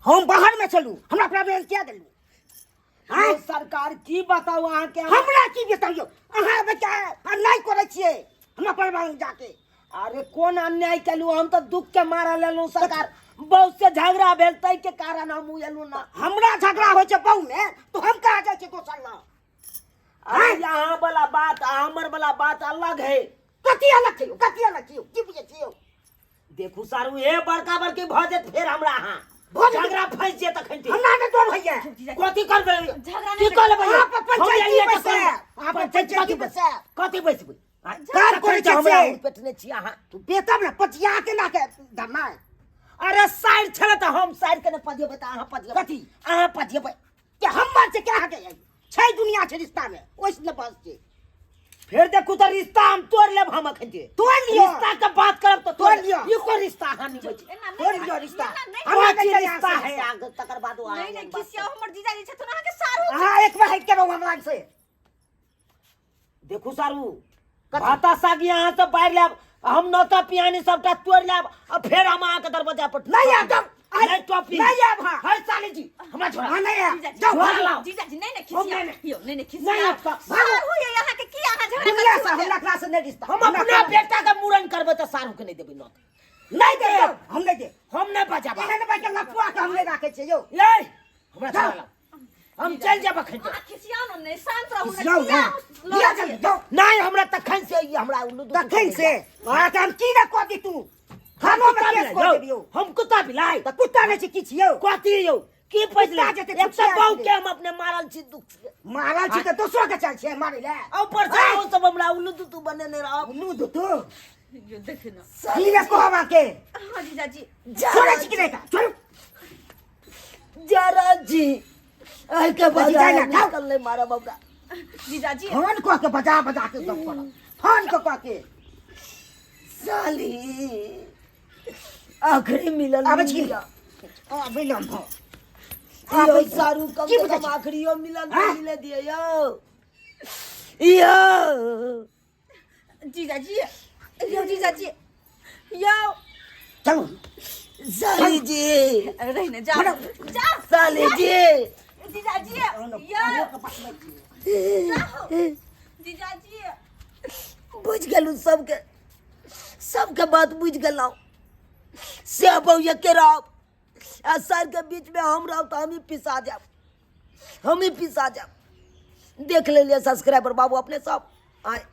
हम बाहर में चलू हमरा प्रॉब्लम क्या देलू हां सरकार की बताऊ अहाँ के हमरा की बताइयो अहाँ बच्चा अन्याय करे छिए हमरा प्रॉब्लम जाके अरे कौन अन्याय कलू हम तो दुख के मारा लेलू सरकार बहुत से झगड़ा भेल तै के कारण हम एलू ना हमरा झगड़ा होय छै बहु में तो हम कहा जाय छै दोसर ना अरे यहाँ वाला बात हमर वाला बात अलग है कथी अलग छियो की बुझे छियो देखू सारू ए बड़का बड़की भ जेत फेर हमरा हां झगड़ा फंस जे तखन ते हमरा ने डर भैया कथी करबे की कर लेबै आप पंचायती पे आप पंचायती पे कथी बैसबै कार करे छै हमरा पेटने छी अहाँ तू बेतब ना पचिया के लाके धरना अरे साइड छले त हम साइड के ने पजेबै त अहाँ पजेबै कथी अहाँ पजेबै के हम बात से क्या हटे छै दुनिया छै रिश्ता में ओइस न बस छै फिर देखू त रिश्ता हम तोड़ लेब हम अखन जे तोड़ लियो रिश्ता के बात करब तो तोड़ लियो ये को रिश्ता हानि बचे तोड़ लियो रिश्ता हमरा के रिश्ता है आगे तकर बाद नहीं किसिया हमर जीजाजी छथुन अहाँ के सारू हां एक बार हट के रहो हमरा से देखू सारू भाता सागी अहाँ से बाहर लेब हम नौता पियानी सबटा तोड़ लेब और फिर हम अहाँ के दरवाजा पर नहीं आदम नहीं टॉपी नहीं आब हां हर साली जी हमरा छोड़ा हां नहीं आब जीजाजी जाओ भाग लाओ जीजाजी नहीं किसिया यो नहीं किसिया नहीं आपका सारू ये यहाँ के की अहाँ झगड़ा दुनिया से हमरा क्लास नहीं रिश्ता हम अपना बेटा का मूरन करबे त सारू के नहीं देबे नौत नहीं दे हम नहीं दे हम नहीं बजाबा एहन बात लफुआ के हम नहीं राखे छै यो ले हमरा छोड़ा ला हम चल जाब अखन किसिया नहीं शांत रहू जाओ लिया जल्दी जाओ नहीं हमरा तखन से हमरा उल्लू तखन से आ हम की ना कह दी तू खानो में केस कर दियो हम कुत्ता बिलाई त कुत्ता नहीं छै की छियो कथी यौ की पजला जेतै एक तो बहु के हम अपने मारल छी दुख से मारल छी त दोसरो के चल छै मारे ले ऊपर से ओ सब हमरा उल्लू तू बनेने रहो उल्लू दो तो यो देख न की ने कहबा के हां जीजाजी छोड़े छी कि नहीं का छोड़ जरा जी आई के बजा बजा ना, खाओ। निकल ले मारा बाबा जीजाजी फोन कह के बजा बजा के सब कर फोन कह के साली आखिरी मिलन आबै छी मिलिया। आ बिलम हो यो सारू कम की से बुझै कम छी? आखिरियो मिलन हाँ? मिले दिए यो जीजाजी यो जीजाजी यो चलो साली जी रहने जा जा साली जी जीजाजी यो जीजाजी बुझ गेलू सबके बात बुझ गेलौ से बहु के रहो आ सर के बीच में हम रहो तो हम ही पिसा जाब देख ले सब्सक्राइबर बाबू अपने सब आए